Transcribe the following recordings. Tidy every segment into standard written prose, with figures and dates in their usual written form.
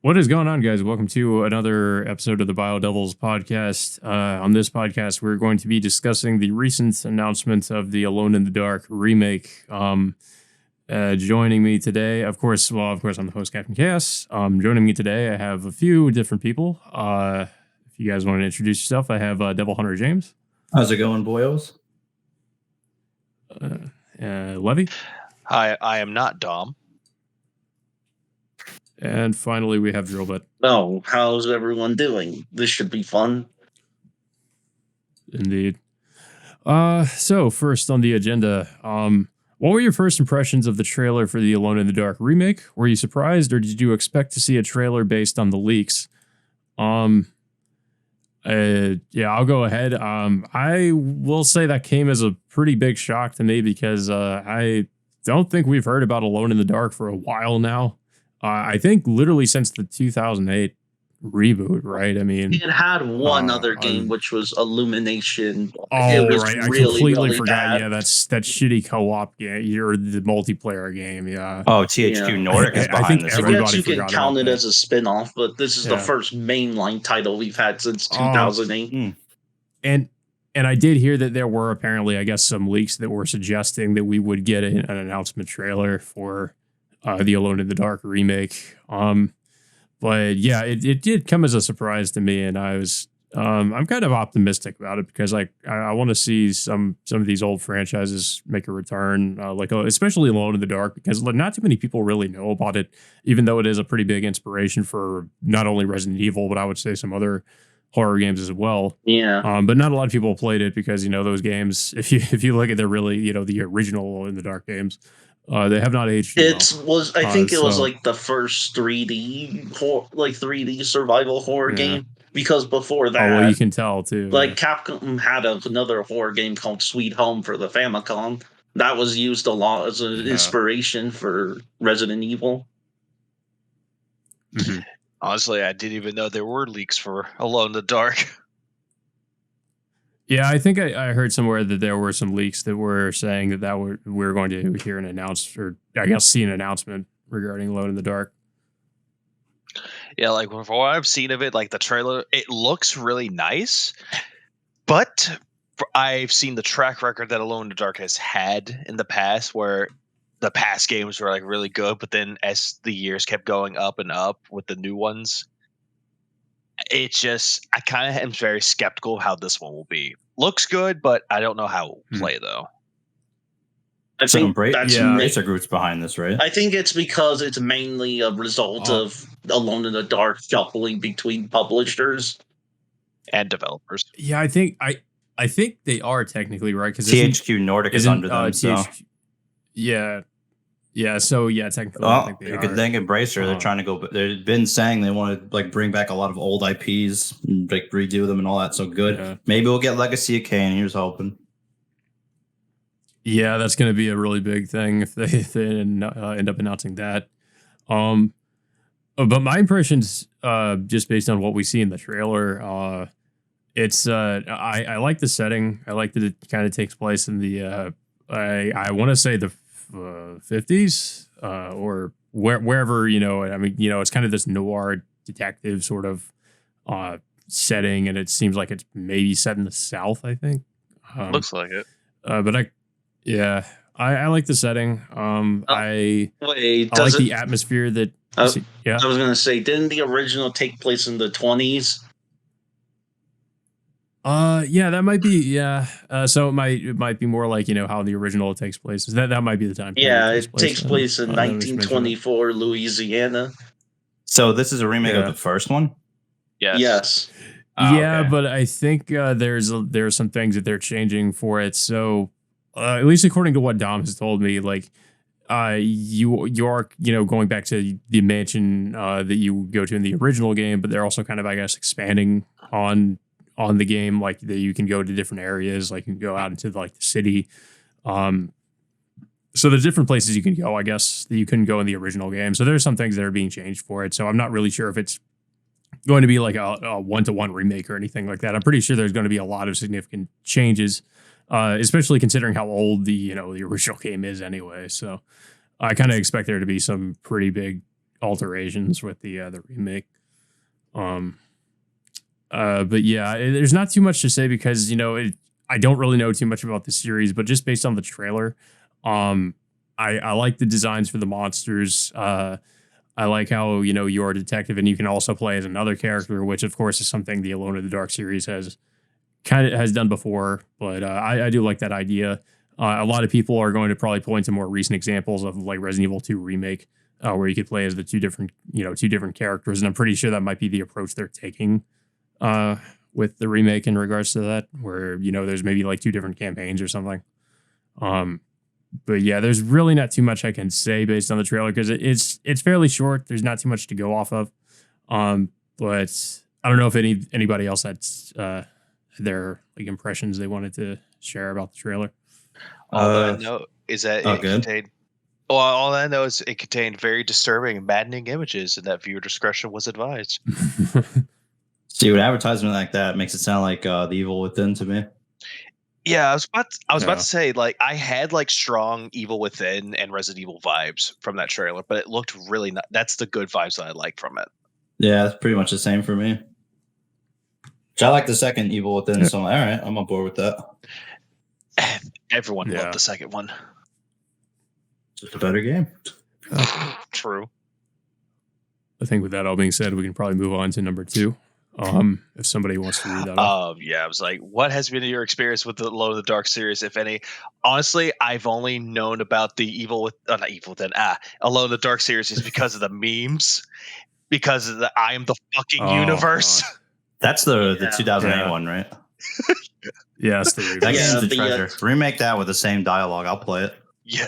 What is going on, guys? Welcome to another episode of the BioDevils podcast. On this podcast, we're going to be discussing the recent announcement of the Alone in the Dark remake. Joining me today, of course, I'm the host, KaptainKaos. Joining me today, I have a few different people. If you guys want to introduce yourself, I have DevilHunterJames. How's it going, boyos? Levy. Hi, I am not Dom. And finally, we have Drilbit. Oh, how's everyone doing? This should be fun. Indeed. So first on the agenda, what were your first impressions of the trailer for the Alone in the Dark remake? Were you surprised, or did you expect to see a trailer based on the leaks? I'll go ahead. I will say that came as a pretty big shock to me because I don't think we've heard about Alone in the Dark for a while now. I think literally since the 2008 reboot, right? I mean, it had one other game, which was Illumination. Oh, it was right. Really, I completely really forgot. bad. Yeah, that's that shitty co-op game or the multiplayer game. Yeah. Oh, THQ Nordic is I behind think this. I everybody guess you can forgot count about it that. as a spin-off, but this is the first mainline title we've had since 2008. And I did hear that there were apparently, I guess, some leaks that were suggesting that we would get an announcement trailer for the Alone in the Dark remake. But yeah, it did come as a surprise to me, and I was I'm kind of optimistic about it because I want to see some of these old franchises make a return, especially Alone in the Dark, because not too many people really know about it, even though it is a pretty big inspiration for not only Resident Evil, but I would say some other horror games as well. Yeah. But not a lot of people played it because those games, if you look at the really the original Alone in the Dark games, they have not aged well. I think it was like the first 3D survival horror game, because before that, well, you can tell too. Capcom had another horror game called Sweet Home for the Famicom that was used a lot as an inspiration for Resident Evil. Mm-hmm. Honestly, I didn't even know there were leaks for Alone in the Dark. Yeah, I think I heard somewhere that there were some leaks that were saying that we're going to hear an see an announcement regarding Alone in the Dark. Yeah, like from what I've seen of it, like the trailer, it looks really nice, but I've seen the track record that Alone in the Dark has had in the past, where the past games were like really good, but then as the years kept going up and up with the new ones, I kind of am very skeptical of how this one will be. Looks good, but I don't know how it will play though. I think Embracer Group's behind this, right? I think it's because it's mainly a result of Alone in the Dark shuffling between publishers and developers. Yeah, I think they are technically right, because THQ Nordic is under them. Technically, well, I think they you could thank Embracer. They're trying to go. They've been saying they want to bring back a lot of old IPs and redo them and all that. So good. Yeah. Maybe we'll get Legacy of Kain. Here's hoping. Yeah, that's going to be a really big thing if they end up announcing that. But my impressions, just based on what we see in the trailer, it's I like the setting. I like that it kind of takes place in the I want to say the 50s or wherever, it's kind of this noir detective sort of setting, and it seems like it's maybe set in the South, I think. Looks like it. But I like the setting. I like the atmosphere that I was going to say, didn't the original take place in the 20s? That might be, so it might be more like, how the original takes place. That might be the time. Yeah, it takes place in 1924 Louisiana. So this is a remake of the first one? Yes. But I think there's some things that they're changing for it. So at least according to what Dom has told me, like you are going back to the mansion that you go to in the original game, but they're also kind of, I guess, expanding on the game, like that you can go to different areas, like you can go out into like the city. So there's different places you can go, I guess, that you couldn't go in the original game. So there's some things that are being changed for it. So I'm not really sure if it's going to be like a one-to-one remake or anything like that. I'm pretty sure there's going to be a lot of significant changes, especially considering how old the original game is anyway. So I kind of expect there to be some pretty big alterations with the remake. But yeah, there's not too much to say because I don't really know too much about the series, but just based on the trailer, I like the designs for the monsters. I like how you're a detective and you can also play as another character, which of course is something the Alone in the Dark series has done before. But I do like that idea. A lot of people are going to probably point to more recent examples of like Resident Evil 2 Remake, where you could play as the two different characters, and I'm pretty sure that might be the approach they're taking with the remake in regards to that, where there's maybe like two different campaigns or something. But yeah, there's really not too much I can say based on the trailer because it's fairly short. There's not too much to go off of. But I don't know if anybody else had their like impressions they wanted to share about the trailer. All that I know is that it good. contained. Well, all I know is it contained very disturbing and maddening images, and that viewer discretion was advised. See, with advertisement like that makes it sound like The Evil Within to me. Yeah, I was about to say, like, I had like strong Evil Within and Resident Evil vibes from that trailer, but it looked really that's the good vibes that I like from it. Yeah, it's pretty much the same for me. I like the second Evil Within, so all right, I'm on board with that. Everyone loved the second one. Just a better game. True. I think with that all being said, we can probably move on to number 2. If somebody wants to read that off. Yeah, I was like, what has been your experience with the Alone in the Dark series, if any? Honestly, I've only known about the Alone in the Dark series is because of the memes, because of the I am the fucking universe. God. That's the 2008 one, right? Yes, the remake. That game's the treasure. Remake that with the same dialogue. I'll play it. Yeah.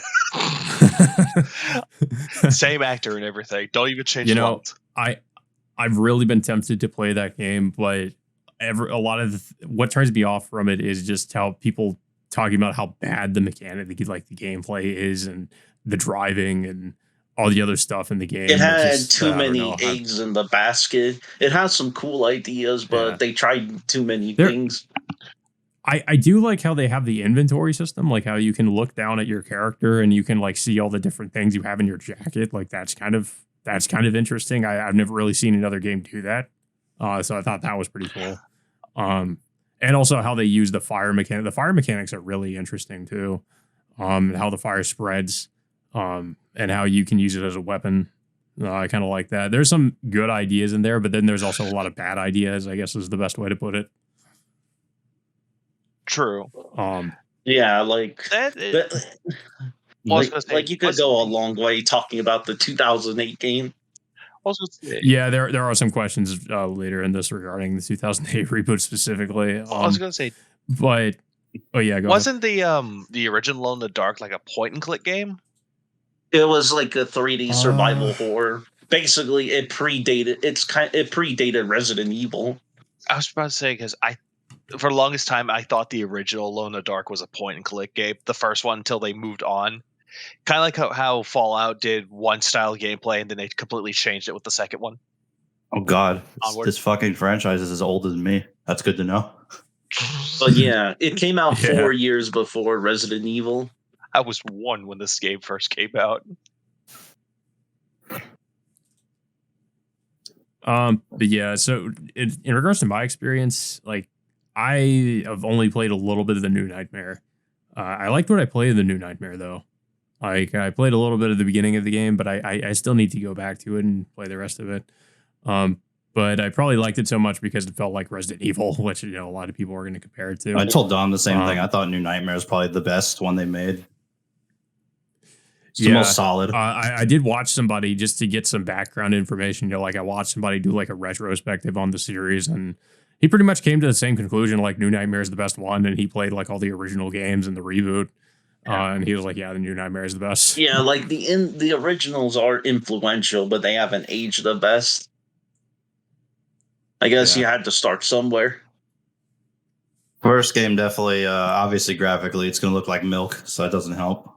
Same actor and everything. Don't even change the world. I've really been tempted to play that game, but a lot of what turns me off from it is just how people talking about how bad the mechanic, like the gameplay is, and the driving and all the other stuff in the game. It had too many eggs in the basket. It has some cool ideas, but they tried too many things. I do like how they have the inventory system, like how you can look down at your character and you can like see all the different things you have in your jacket. Like that's kind of interesting. I've never really seen another game do that. So I thought that was pretty cool. And also how they use the fire mechanic. The fire mechanics are really interesting too. And how the fire spreads, and how you can use it as a weapon. I kind of like that. There's some good ideas in there, but then there's also a lot of bad ideas, I guess is the best way to put it. True. Yeah, like that. Like you could go a long way talking about the 2008 game. Yeah, there are some questions later in this regarding the 2008 reboot specifically. I was going to say, but wasn't the original Alone in the Dark like a point and click game? It was like a 3D survival horror. Basically, it predated. It predated Resident Evil. I was about to say because for the longest time, I thought the original Alone in the Dark was a point and click game. The first one until they moved on. Kind of like how Fallout did one style gameplay and then they completely changed it with the second one. Oh, God. This fucking franchise is as old as me. That's good to know. But yeah, it came out 4 years before Resident Evil. I was 1 when this game first came out. But yeah, so in regards to my experience, like I have only played a little bit of the New Nightmare. I liked what I played in the New Nightmare though. Like I played a little bit at the beginning of the game, but I still need to go back to it and play the rest of it. But I probably liked it so much because it felt like Resident Evil, which a lot of people are going to compare it to. I told Dom the same thing. I thought New Nightmare was probably the best one they made. It's the most solid. I did watch somebody just to get some background information. Like I watched somebody do like a retrospective on the series, and he pretty much came to the same conclusion. Like New Nightmare is the best one, and he played like all the original games and the reboot. And he was like, "Yeah, the New Nightmare is the best." Yeah, like the originals are influential, but they haven't aged the best. I guess you had to start somewhere. First game definitely, obviously graphically, it's going to look like milk, so that doesn't help.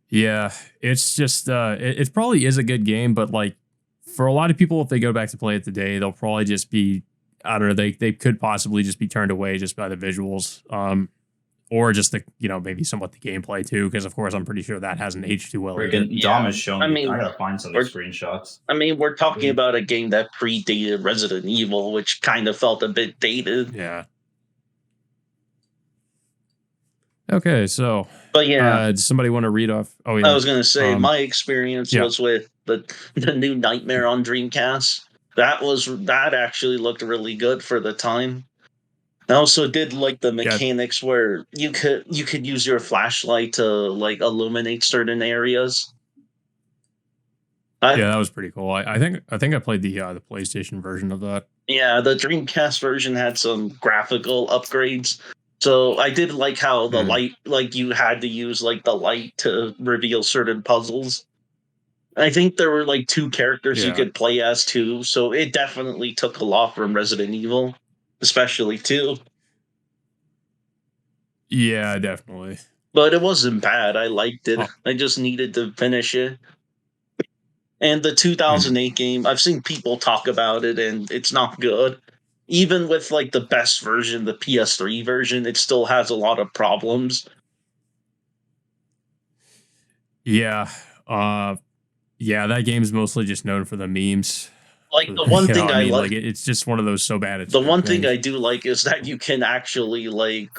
Yeah, it's just it probably is a good game, but like for a lot of people, if they go back to play it today, they'll probably just be, I don't know, they could possibly just be turned away just by the visuals. or just the maybe somewhat the gameplay too, because of course I'm pretty sure that hasn't aged too well. Freaking Dom has shown. I mean, I gotta find some of the screenshots. I mean, we're talking about a game that predated Resident Evil, which kind of felt a bit dated. Yeah. Okay, so. But yeah, does somebody want to read off? Oh yeah. I was gonna say my experience was with the new Nightmare on Dreamcast. That actually looked really good for the time. I also did like the mechanics where you could use your flashlight to like illuminate certain areas. Yeah, that was pretty cool. I think I played the PlayStation version of that. Yeah, the Dreamcast version had some graphical upgrades. So I did like how the light, like you had to use like the light to reveal certain puzzles. I think there were like 2 characters you could play as too, so it definitely took a lot from Resident Evil, especially 2. Yeah, definitely. But it wasn't bad. I liked it. I just needed to finish it. And the 2008 game, I've seen people talk about it, and it's not good. Even with like the best version, the PS3 version, it still has a lot of problems. Yeah. Yeah, that game's mostly just known for the memes. Like the one thing I like, it's just one of those so bad. The one thing I do like is that you can actually like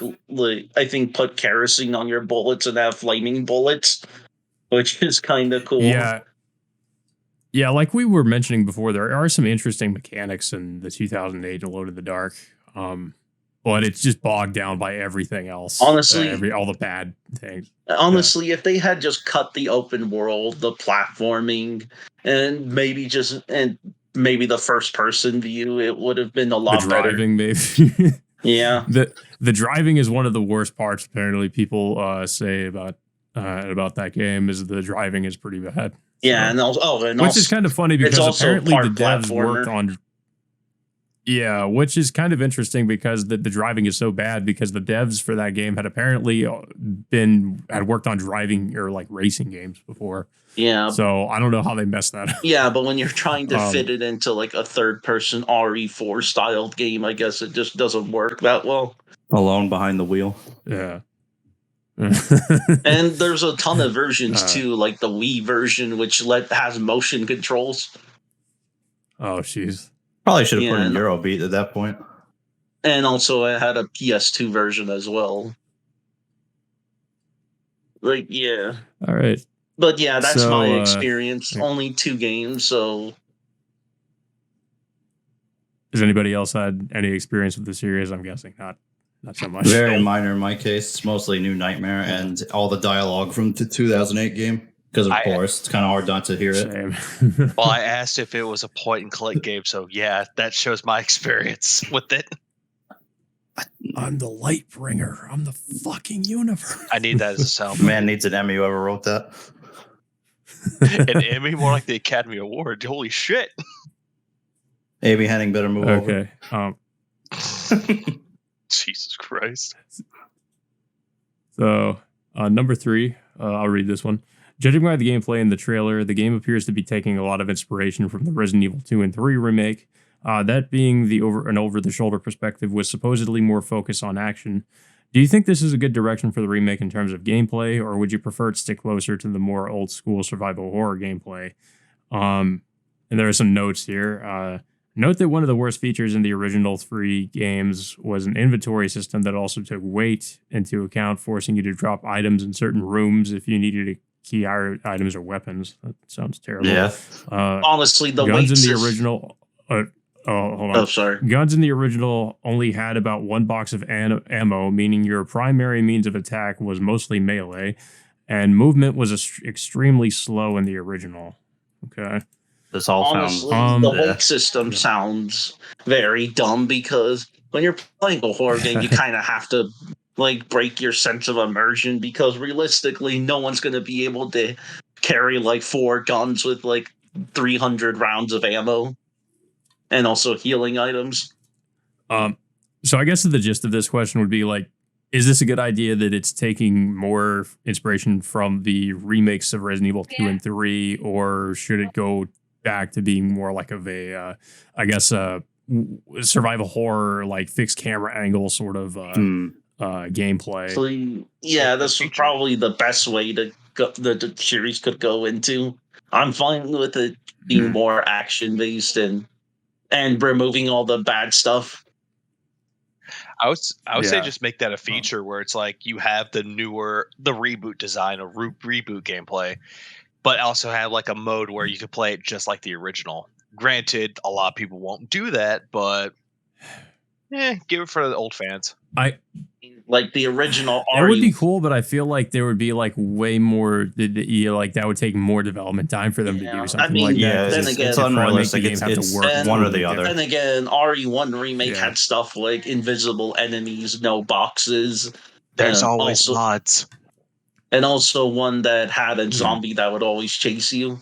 I think put kerosene on your bullets and have flaming bullets, which is kind of cool. Yeah. Yeah, like we were mentioning before, there are some interesting mechanics in the 2008 Alone in the Dark, but it's just bogged down by everything else. Honestly, all the bad things. Honestly, if they had just cut the open world, the platforming, and maybe the first person view, it would have been a lot better. The driving, maybe. Yeah. The driving is one of the worst parts. Apparently, people say about that game is the driving is pretty bad. Yeah, which is kind of funny because apparently the devs worked on. Yeah, which is kind of interesting because the driving is so bad because the devs for that game had apparently had worked on driving or like racing games before. Yeah. So I don't know how they messed that up. Yeah, but when you're trying to fit it into like a third-person RE4 styled game, I guess it just doesn't work that well. Alone behind the wheel. Yeah. And there's a ton of versions too, like the Wii version, which has motion controls. Oh, jeez. Probably should have put in Eurobeat at that point. And also, I had a PS2 version as well. Like, yeah. All right. But yeah, that's my experience. Only 2 games, so. Has anybody else had any experience with the series? I'm guessing not so much. Very minor in my case. It's mostly New Nightmare and all the dialogue from the 2008 game. Because of course, it's kind of hard not to hear it. Well, I asked if it was a point-and-click game, so yeah, that shows my experience with it. I'm the light bringer. I'm the fucking universe. I need that as a sound. Man needs an Emmy. Whoever wrote that. An Emmy, more like the Academy Award. Holy shit! Amy Henning better move over. Okay. Jesus Christ. So, number 3, I'll read this one. Judging by the gameplay in the trailer, the game appears to be taking a lot of inspiration from the Resident Evil 2 and 3 remake. That being an over-the-shoulder perspective with supposedly more focus on action. Do you think this is a good direction for the remake in terms of gameplay, or would you prefer it stick closer to the more old-school survival horror gameplay? And there are some notes here. Note that one of the worst features in the original 3 games was an inventory system that also took weight into account, forcing you to drop items in certain rooms if you needed key items or weapons. That sounds terrible. Yeah. Honestly, the guns weight in the original. Hold on. Oh, sorry. Guns in the original only had about 1 box of ammo, meaning your primary means of attack was mostly melee, and movement was extremely slow in the original. Okay. This all Honestly, sounds the weight system sounds very dumb because when you're playing a horror game, you kind of have to like break your sense of immersion because realistically, no one's going to be able to carry like 4 guns with like 300 rounds of ammo and also healing items. So I guess the gist of this question would be like, is this a good idea that it's taking more inspiration from the remakes of Resident Evil 2 and 3, or should it go back to being more like of a, I guess, survival horror, like fixed camera angle sort of gameplay. So yeah, that's probably the best way to go, the series could go into. I'm fine with it being more action based and removing all the bad stuff. I would say just make that a feature where it's like you have the reboot design or reboot gameplay, but also have like a mode where you could play it just like the original. Granted, a lot of people won't do that, but give it for the old fans. Like the original. It would be cool, but I feel like there would be like way more. Like that would take more development time for them to do something like that. Yeah, then again, it's unrealistic. It's one or the other. Then again, RE1 Remake had stuff like invisible enemies, no boxes. There's always mods, and also one that had a zombie that would always chase you.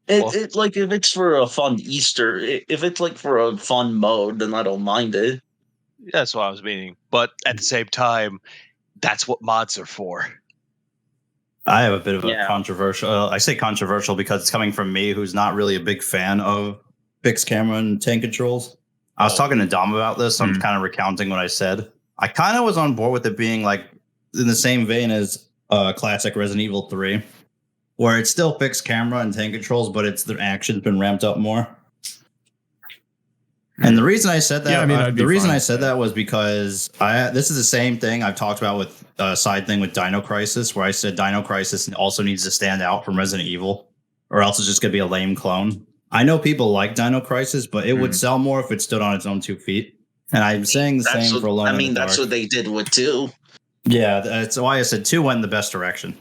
It like if it's for a fun Easter, if it's like for a fun mode, then I don't mind it. That's what I was meaning. But at the same time, that's what mods are for. I have a bit of a controversial. I say controversial because it's coming from me, who's not really a big fan of fixed camera and tank controls. I was talking to Dom about this. So I'm kind of recounting what I said. I kind of was on board with it being like in the same vein as classic Resident Evil 3, where it's still fixed camera and tank controls, but it's the action's been ramped up more. And the reason I said that, was because this is the same thing I've talked about with side thing with Dino Crisis, where I said Dino Crisis also needs to stand out from Resident Evil, or else it's just going to be a lame clone. I know people like Dino Crisis, but it would sell more if it stood on its own 2 feet. And I'm saying the same for Alone in the Dark. That's what they did with 2. Yeah, that's why I said 2 went in the best direction.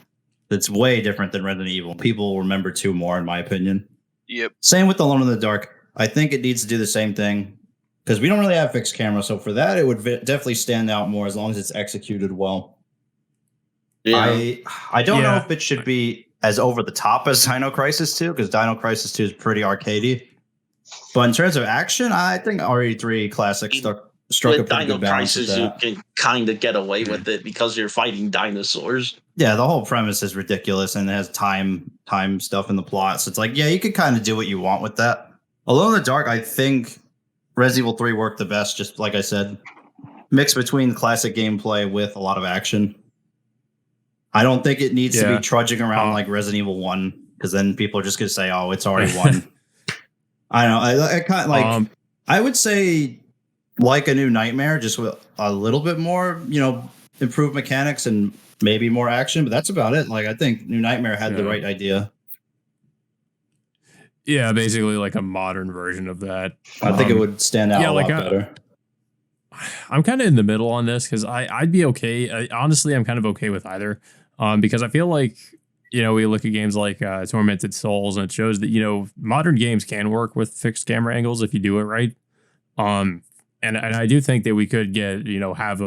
It's way different than Resident Evil. People will remember 2 more, in my opinion. Yep. Same with Alone in the Dark. I think it needs to do the same thing because we don't really have fixed camera. So for that, it would definitely stand out more as long as it's executed well. Yeah. I don't know if it should be as over the top as Dino Crisis 2 because Dino Crisis 2 is pretty arcadey. But in terms of action, I think RE3 Classic struck a pretty good balance with that. You can kind of get away with it because you're fighting dinosaurs. Yeah, the whole premise is ridiculous and it has time stuff in the plot. So it's like, you could kind of do what you want with that. Alone in the Dark, I think Resident Evil 3 worked the best, just like I said. Mix between classic gameplay with a lot of action. I don't think it needs to be trudging around like Resident Evil 1, because then people are just going to say, oh, it's already 1. I don't know. I kind of like, I would say like a New Nightmare, just with a little bit more, improved mechanics and maybe more action, but that's about it. Like, I think New Nightmare had the right idea. Yeah, basically like a modern version of that. I think it would stand out a lot better. I'm kind of in the middle on this because I'd be okay. Honestly, I'm kind of okay with either because I feel like, we look at games like Tormented Souls and it shows that, modern games can work with fixed camera angles if you do it right. And I do think that we could get, have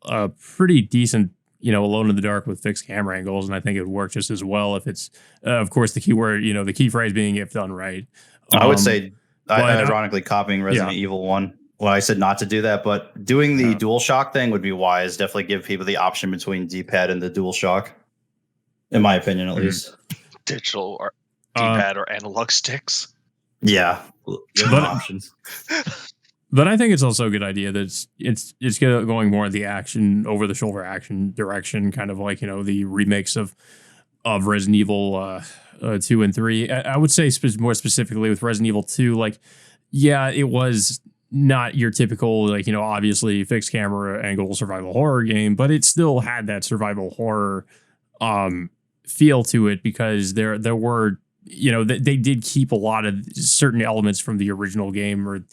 a pretty decent, Alone in the Dark with fixed camera angles. And I think it would work just as well if it's, of course, the keyword, the key phrase being if done right. I would say, ironically, copying Resident Evil 1. Well, I said not to do that, but doing the DualShock thing would be wise. Definitely give people the option between D-pad and the DualShock, in my opinion, at least. Digital or D-pad or analog sticks. Yeah, options. But I think it's also a good idea that it's going more in the action, over the shoulder action direction, kind of like the remakes of Resident Evil 2 and 3. I would say more specifically with Resident Evil 2, it was not your typical, obviously fixed camera angle survival horror game, but it still had that survival horror feel to it because there were, they did keep a lot of certain elements from the original game, or,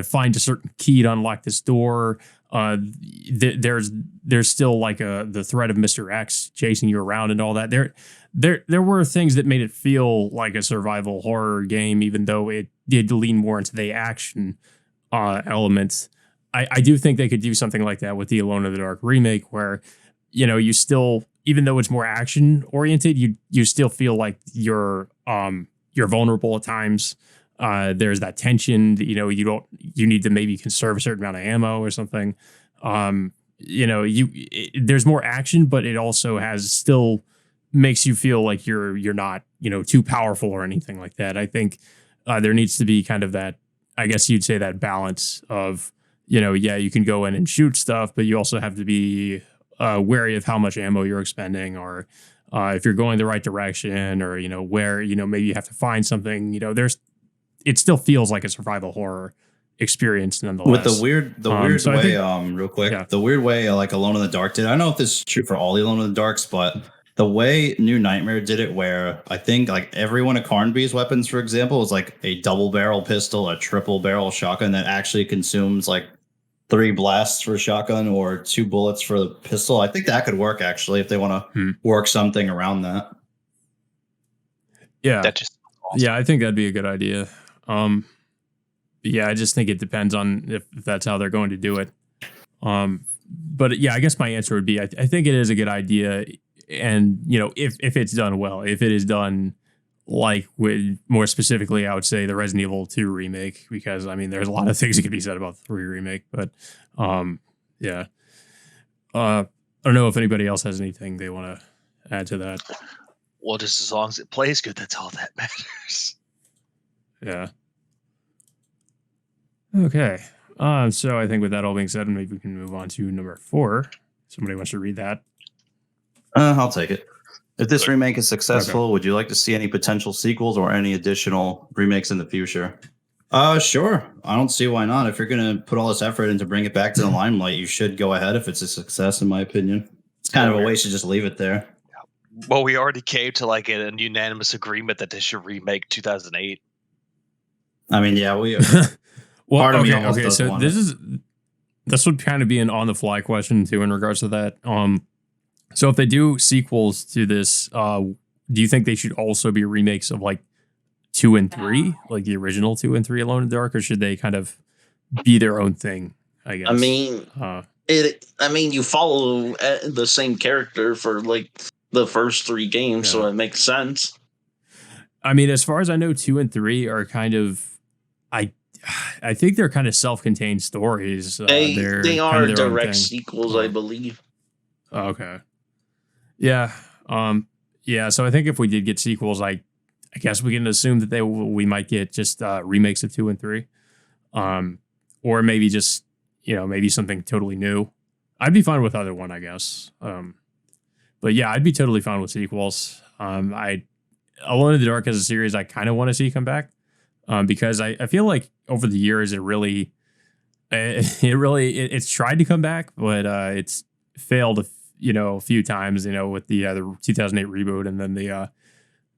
find a certain key to unlock this door. There's still the threat of Mr. X chasing you around and all that. There were things that made it feel like a survival horror game, even though it did lean more into the action elements. I do think they could do something like that with the Alone in the Dark remake, where you still, even though it's more action oriented, you still feel like you're vulnerable at times. There's that tension that, you need to maybe conserve a certain amount of ammo or something. There's more action, but it also still makes you feel like you're not, too powerful or anything like that. I think there needs to be kind of that, I guess you'd say, that balance of, yeah, you can go in and shoot stuff, but you also have to be wary of how much ammo you're expending, or if you're going the right direction, or where maybe you have to find something. It still feels like a survival horror experience nonetheless. With the weird so I way, think- real quick, yeah. the weird way like Alone in the Dark did. I don't know if this is true for all the Alone in the Darks, but the way New Nightmare did it, where I think like every one of Carnby's weapons, for example, was like a double barrel pistol, a triple barrel shotgun that actually consumes like 3 blasts for a shotgun or 2 bullets for the pistol. I think that could work actually if they want to work something around that. Yeah. That just awesome. Yeah, I think that'd be a good idea. Yeah, I just think it depends on if that's how they're going to do it. But yeah, I guess my answer would be I think it is a good idea, and if it's done well, if it is done like with more specifically, I would say the Resident Evil 2 remake, because I mean there's a lot of things that could be said about the 3 remake, but yeah, I don't know if anybody else has anything they want to add to that. Well, just as long as it plays good, that's all that matters. Yeah. Okay. So I think with that all being said, maybe we can move on to number 4. Somebody wants to read that. I'll take it. If this remake is successful, would you like to see any potential sequels or any additional remakes in the future? Sure. I don't see why not. If you're going to put all this effort in to bring it back to the limelight, you should go ahead if it's a success, in my opinion. It's kind of a waste to just leave it there. Well, we already came to like an unanimous agreement that they should remake 2008. I mean, yeah, we. Well, part of me almost okay. does So want it. this would kind of be an on-the-fly question too in regards to that. So if they do sequels to this, do you think they should also be remakes of like 2 and 3, like the original 2 and 3 Alone in the Dark, or should they kind of be their own thing? I guess. I mean, you follow the same character for like the first 3 games, so it makes sense. I mean, as far as I know, 2 and 3 are kind of, I think they're kind of self-contained stories. They are kind of their own direct thing. sequels, I believe. Okay. Yeah. Yeah. So I think if we did get sequels, I guess we can assume that we might get just remakes of 2 and 3, or maybe just maybe something totally new. I'd be fine with either one, I guess. But yeah, I'd be totally fine with sequels. Alone in the Dark as a series, I kind of want to see come back, because I feel like over the years it's tried to come back, but it's failed a few times. With the 2008 reboot, and then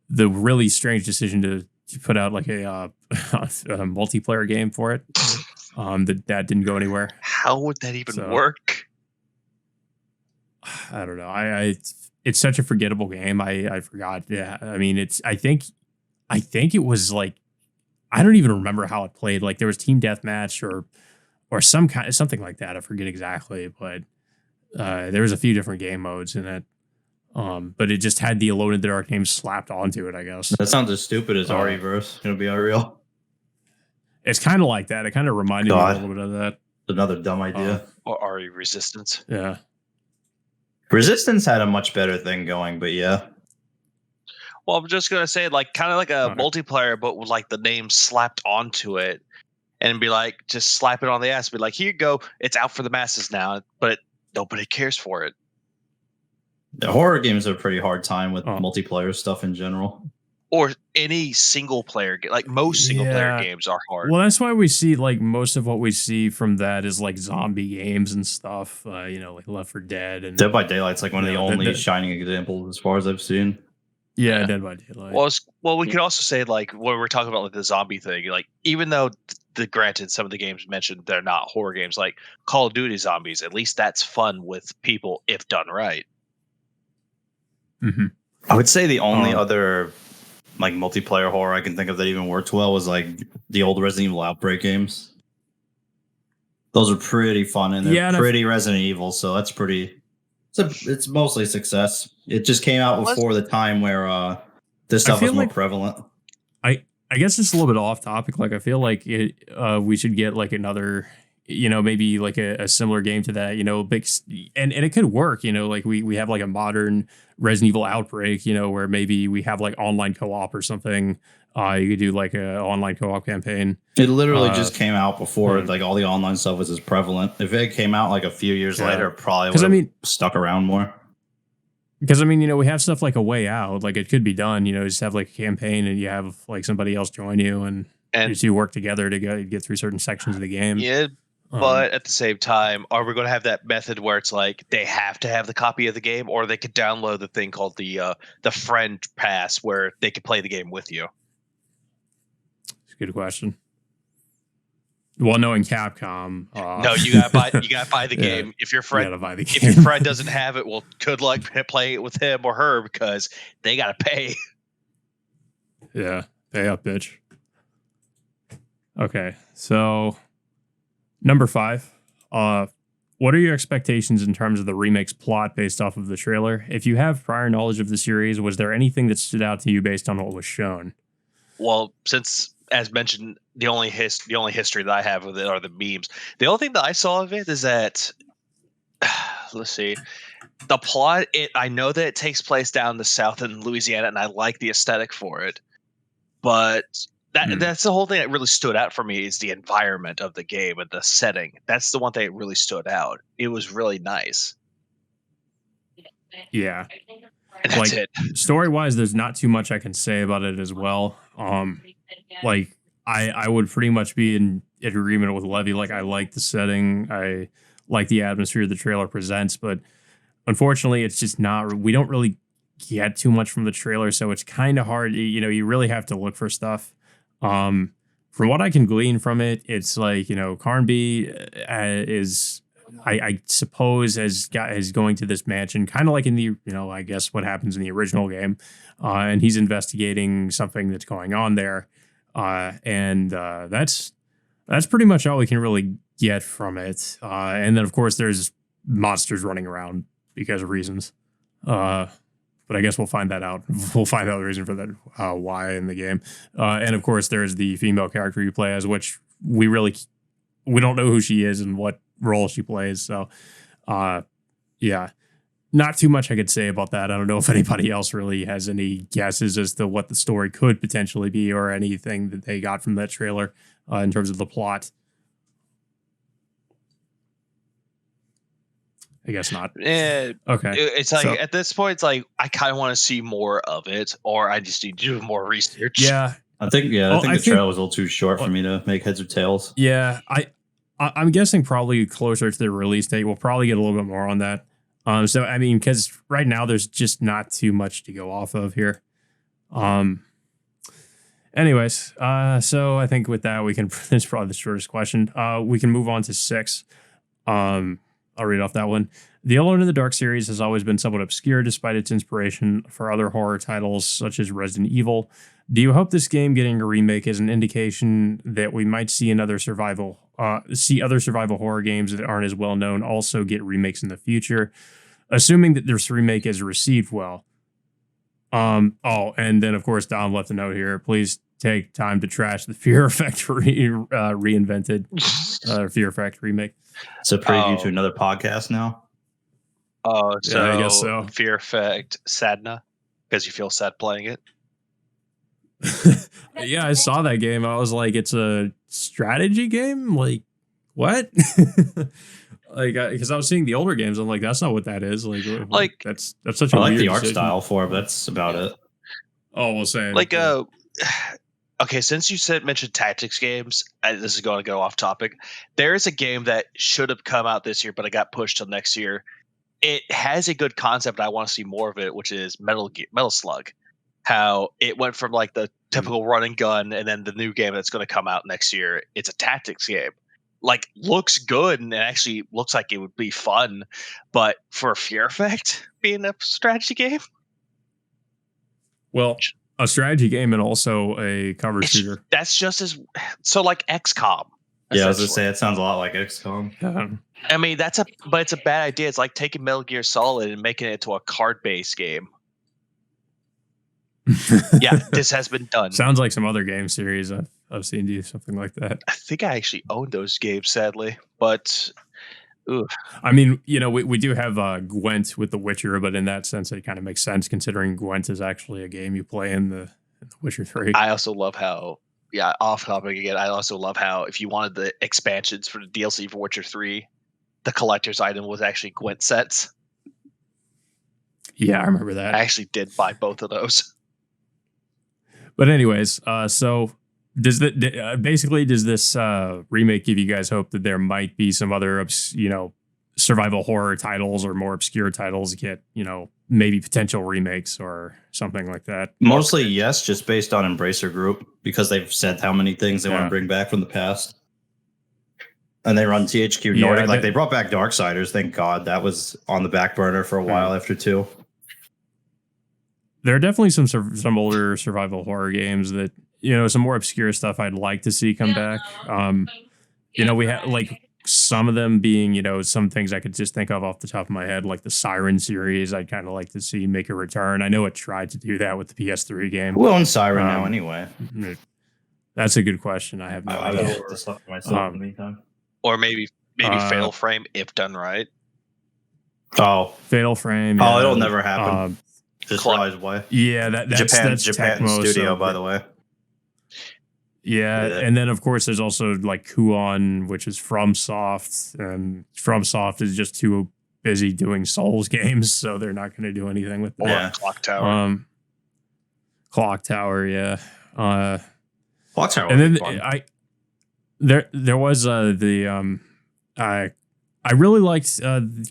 the really strange decision to put out like a multiplayer game for it. That didn't go anywhere. How would that even work? I don't know. It's such a forgettable game. I forgot. Yeah. I mean, I think it was like, I don't even remember how it played. Like there was team deathmatch or something like that. I forget exactly, but there was a few different game modes in it. But it just had the Alone in the Dark name slapped onto it, I guess. That sounds as stupid as RE-verse. It'll be unreal. It's kind of like that. It kind of reminded me a little bit of that. Another dumb idea. Or RE Resistance. Yeah. Resistance had a much better thing going, but yeah. Well, I'm just gonna say, like, kind of like a multiplayer, but with like the name slapped onto it, and be like, just slap it on the ass, be like, here you go, it's out for the masses now, but nobody cares for it. The horror games have a pretty hard time with multiplayer stuff in general. Or any single player game, like most single player games are hard. Well, that's why we see like most of what we see from that is like zombie games and stuff. Like Left 4 Dead and Dead by Daylight's like one of the only shining examples as far as I've seen. Yeah, Dead by Daylight. Well, we could also say like when we're talking about like the zombie thing, like even though granted some of the games mentioned they're not horror games, like Call of Duty Zombies, at least that's fun with people if done right. Mm-hmm. I would say the only other like multiplayer horror I can think of that even worked well was like the old Resident Evil Outbreak games. Those are pretty fun and they're pretty Resident Evil, so that's pretty. It's mostly success. It just came out before the time where this stuff was more prevalent. I guess it's a little bit off topic. Like I feel like we should get like another, maybe like a similar game to that, big, and it could work, like we have like a modern Resident Evil Outbreak, where maybe we have like online co-op or something, You could do like a online co-op campaign. It literally just came out before hmm. like all the online stuff was as prevalent. If it came out like a few years Yeah. later, it probably 'Cause would I have mean- stuck around more. Because I mean, you know, we have stuff like A Way Out. Like it could be done. You know, just have like a campaign, and you have like somebody else join you, and you two work together to get through certain sections of the game. Yeah, but at the same time, are we going to have that method where it's like they have to have the copy of the game, or they could download the thing called the friend pass, where they could play the game with you? It's a good question. Well, knowing Capcom, No, you gotta buy the Yeah, game. If your you friend gotta buy the if game. your friend doesn't have it, well, good luck playing it with him or her because they gotta pay. Yeah, pay up, bitch. Okay, so number 5. What are your expectations in terms of the remake's plot based off of the trailer? If you have prior knowledge of the series, was there anything that stood out to you based on what was shown? Well, since as mentioned, the only history that I have with it are the memes. The only thing that I saw of it is that let's see. The plot, I know that it takes place down the south in Louisiana, and I like the aesthetic for it. But that's the whole thing that really stood out for me is the environment of the game and the setting. That's the one thing that really stood out. It was really nice. Yeah. And that's it. Story-wise, there's not too much I can say about it as well. Like I would pretty much be in agreement with Levy. Like I like the setting, I like the atmosphere the trailer presents, but unfortunately, it's just not. We don't really get too much from the trailer, so it's kind of hard. You know, you really have to look for stuff. From what I can glean from it, it's like, you know, Carnby is, I suppose, is going to this mansion, kind of like in the, you know, I guess what happens in the original game, and he's investigating something that's going on there, and that's pretty much all we can really get from it. And then of course there's monsters running around because of reasons. But I guess we'll find that out. We'll find out the reason for that, why in the game. And of course, there's the female character you play as, which we don't know who she is and what role she plays. So, yeah, not too much I could say about that. I don't know if anybody else really has any guesses as to what the story could potentially be or anything that they got from that trailer in terms of the plot. I guess not. Okay. It's like So- at this point, it's like I kind of want to see more of it, or I just need to do more research. Yeah. I think Well, the trailer was a little too short for me to make heads or tails. Yeah. I'm guessing probably closer to the release date. We'll probably get a little bit more on that. So I mean, because right now there's just not too much to go off of here. Anyways, so I think with that we can. This is probably the shortest question. We can move on to 6. I'll read off that one. The Alone in the Dark series has always been somewhat obscure despite its inspiration for other horror titles such as Resident Evil. Do you hope this game getting a remake is an indication that we might see other survival horror games that aren't as well known also get remakes in the future, assuming that this remake is received well? And then of course Dom left a note here. Please take time to trash the Fear Effect reinvented Fear Effect remake. It's a preview to another podcast now. Oh, so Yeah, I guess so. Fear Effect Sadna because you feel sad playing it. Yeah, I saw that game. I was like, it's a strategy game? Like, what? Like, because I was seeing the older games. I'm like, that's not what that is. Like that's such a I like weird the art decision. style for it, but that's about it. Oh, we'll say. Like okay, since you mentioned tactics games, this is going to go off topic. There is a game that should have come out this year, but it got pushed till next year. It has a good concept. I want to see more of it, which is Metal Slug. How it went from like the typical run and gun, and then the new game that's going to come out next year. It's a tactics game. Like, looks good, and it actually looks like it would be fun. But for Fear Effect being a strategy game, Well, a strategy game and also a cover shooter. that's just as so like XCOM. Yeah, I was gonna essentially. say it sounds a lot like XCOM. Yeah. I mean, but it's a bad idea. It's like taking Metal Gear Solid and making it into a card-based game. Yeah, this has been done. Sounds like some other game series I've seen do something like that. I think I actually own those games, sadly, but I mean, you know, we do have Gwent with The Witcher, but in that sense, it kind of makes sense considering Gwent is actually a game you play in Witcher 3. I also love how, off topic again. I also love how if you wanted the expansions for the DLC for Witcher 3, the collector's item was actually Gwent sets. Yeah, I remember that. I actually did buy both of those. But anyways, so does this remake give you guys hope that there might be some other, survival horror titles or more obscure titles get, maybe potential remakes or something like that? Mostly yes, just based on Embracer Group, because they've said how many things they want to bring back from the past. And they run THQ Nordic. They brought back Darksiders, thank God. That was on the back burner for a while after 2. There are definitely some older survival horror games that, some more obscure stuff I'd like to see come back. We have like some of them being, some things I could just think of off the top of my head, like the Siren series. I'd kind of like to see make a return. I know it tried to do that with the PS3 game. Who owns Siren now anyway? That's a good question. I have no idea. I'll look this up myself in the meantime. Or maybe Fatal Frame if done right. Oh, Fatal Frame. Oh, it'll never happen. Just realize why. Yeah, that's Japan Tecmo, Studio, by the way. Yeah, and then of course there's also like Kuon, which is FromSoft, and FromSoft is just too busy doing Souls games, so they're not going to do anything with that. Yeah, Clock Tower. Clock Tower, yeah. Clock Tower. And then there was I really liked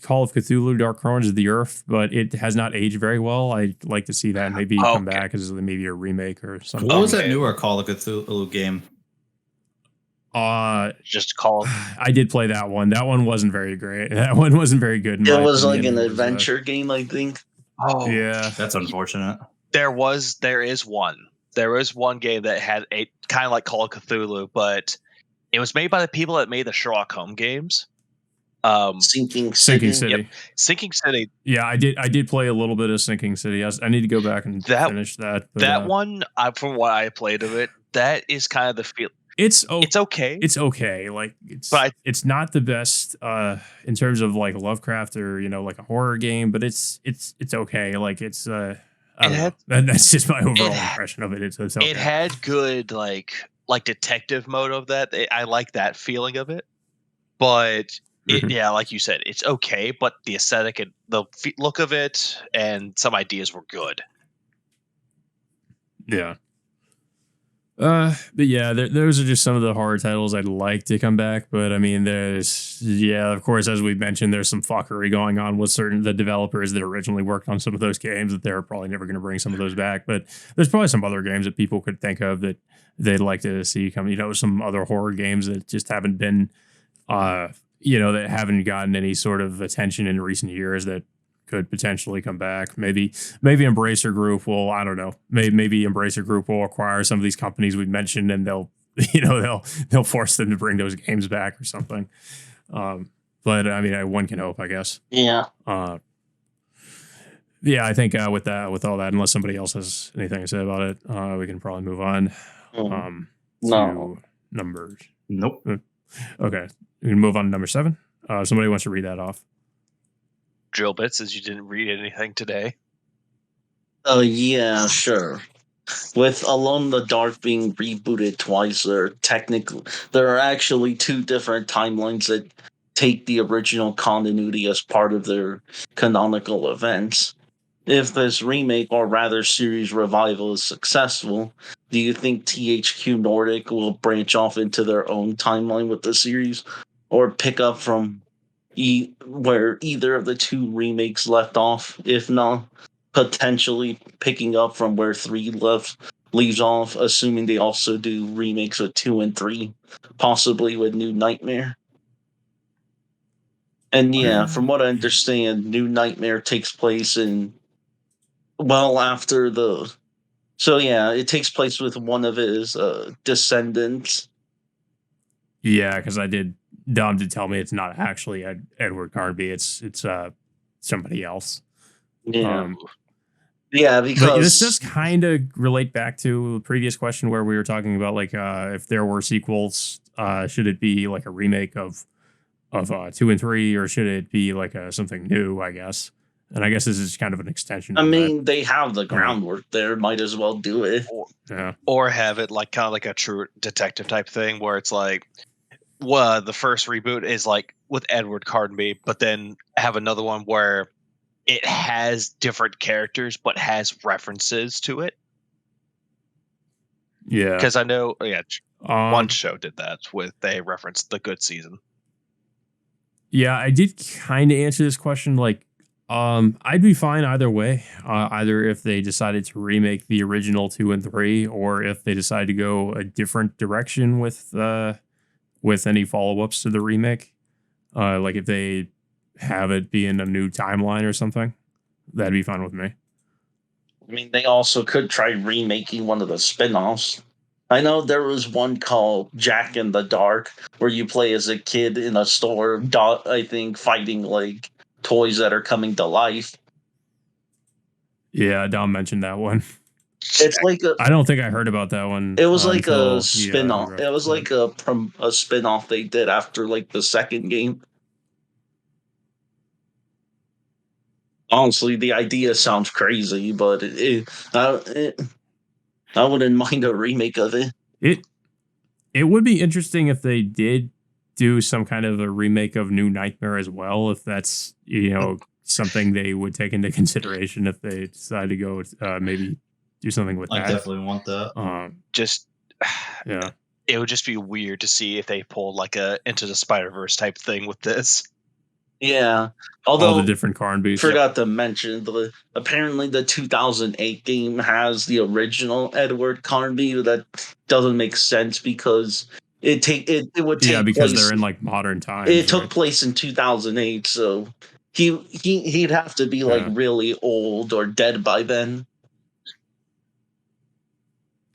Call of Cthulhu: Dark Corners of the Earth, but it has not aged very well. I'd like to see that maybe come back as maybe a remake or something. What was that newer Call of Cthulhu game? Just Call. I did play that one. That one wasn't very great. That one wasn't very good. It was like an adventure game, I think. Oh, yeah, that's unfortunate. There is one game that had a kind of like Call of Cthulhu, but it was made by the people that made the Sherlock Holmes games. Sinking City. Yep. Sinking City. Yeah, I did play a little bit of Sinking City. I need to go back and finish that. But, that one, from what I played of it, that is kind of the feel. It's okay. It's okay. Like it's not the best in terms of like Lovecraft or like a horror game, but it's okay. Like it's that's just my overall impression of it. It's okay. It had good like detective mode of that. I like that feeling of it, but. Like you said, it's okay, but the aesthetic and the look of it and some ideas were good. Yeah. But yeah, those are just some of the horror titles I'd like to come back. But I mean, of course, as we've mentioned, there's some fuckery going on with the developers that originally worked on some of those games that they're probably never going to bring some of those back. But there's probably some other games that people could think of that they'd like to see come. Some other horror games that just haven't been. That haven't gotten any sort of attention in recent years that could potentially come back. Maybe Embracer Group will, I don't know. Maybe Embracer Group will acquire some of these companies we've mentioned, and they'll force them to bring those games back or something. But I mean, one can hope, I guess. Yeah. Yeah, I think with all that, unless somebody else has anything to say about it, we can probably move on. To numbers. Nope. Okay. We can move on to number 7. Somebody wants to read that off. Drilbit says you didn't read anything today. Oh, yeah, sure. With Alone in the Dark being rebooted twice, there are actually 2 different timelines that take the original continuity as part of their canonical events. If this remake, or rather series revival, is successful, do you think THQ Nordic will branch off into their own timeline with the series, or pick up from where either of the 2 remakes left off? If not, potentially picking up from where 3 leaves off, assuming they also do remakes with 2 and 3, possibly with New Nightmare. And yeah, from what I understand, New Nightmare takes place after the... So yeah, it takes place with one of his descendants. Yeah, because Dom did tell me it's not actually Edward Carnby. It's somebody else. Yeah. Because but this does kind of relate back to the previous question where we were talking about like if there were sequels, should it be like a remake of 2 and 3, or should it be like something new? I guess And I guess this is kind of an extension. I of mean, they have the groundwork there. Might as well do it. Or have it like kind of like a true detective type thing where it's like, well, the first reboot is like with Edward Carnby, but then have another one where it has different characters but has references to it. Yeah, because I know, one show did that with they referenced the good season. Yeah, I did kind of answer this question. Like, I'd be fine either way. Either if they decided to remake the original 2 and 3, or if they decide to go a different direction with any follow-ups to the remake. Like if they have it be in a new timeline or something, that'd be fine with me. I mean, they also could try remaking one of the spin-offs. I know there was one called Jack in the Dark where you play as a kid in a store, I think, fighting like toys that are coming to life. Yeah, Dom mentioned that one. It's like I don't think I heard about that one. It was like a spin-off. It was like a spin-off they did after like the second game. Honestly, the idea sounds crazy, but I wouldn't mind a remake of it. It would be interesting if they did do some kind of a remake of New Nightmare as well, if that's, something they would take into consideration if they decide to go maybe do something with that. I definitely want that. Yeah. It would just be weird to see if they pulled like a Into the Spider-Verse type thing with this. Yeah. Although all the different Carnbys. Forgot to mention apparently the 2008 game has the original Edward Carnby. That doesn't make sense because it would take because place, they're in like modern times. It took place in 2008, so he'd have to be like really old or dead by then.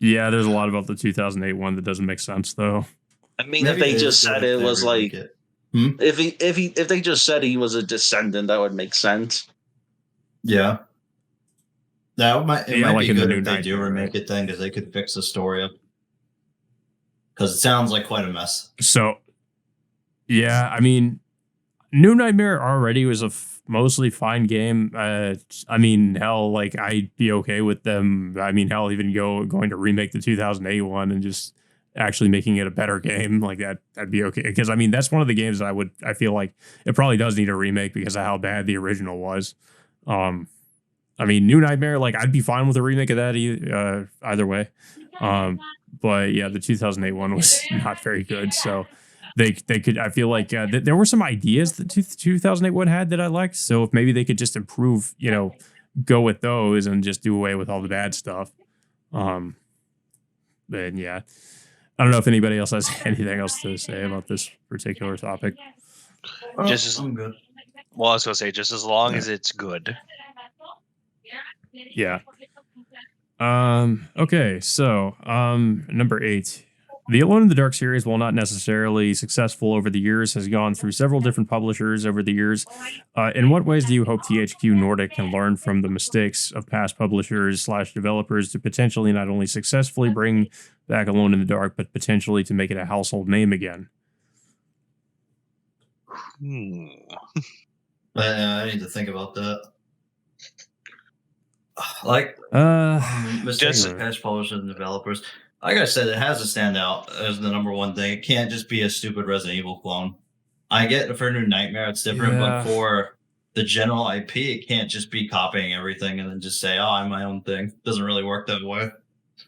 Yeah, there's a lot about the 2008 one that doesn't make sense though. I mean, maybe if they just said it was like if they just said he was a descendant, that would make sense. Yeah. It might like be good if they do remake it then, because they could fix the story up. Because it sounds like quite a mess. So, yeah, I mean, New Nightmare already was a mostly fine game. I mean, hell, like I'd be okay with them. I mean, hell, even going to remake the 2008 one and just actually making it a better game like that. That'd be okay. Because I mean, that's one of the games that I feel like it probably does need a remake because of how bad the original was. I mean, New Nightmare, like I'd be fine with a remake of that either way. But yeah, the 2008 one was not very good. So they could, I feel like there were some ideas that 2008 one had that I liked. So if maybe they could just improve, go with those and just do away with all the bad stuff. Then yeah, I don't know if anybody else has anything else to say about this particular topic. I'm good. Well, I was gonna say just as long as it's good. Yeah. Okay, so number 8. The Alone in the Dark series, while not necessarily successful over the years, has gone through several different publishers over the years. In what ways do you hope THQ Nordic can learn from the mistakes of past publishers/developers to potentially not only successfully bring back Alone in the Dark, but potentially to make it a household name again? I need to think about that. Like, mistakes of past publishers and developers. Like I said, it has to stand out as the number one thing. It can't just be a stupid Resident Evil clone. I get for New Nightmare, it's different, but for the general IP, it can't just be copying everything and then just say, "Oh, I'm my own thing." It doesn't really work that way.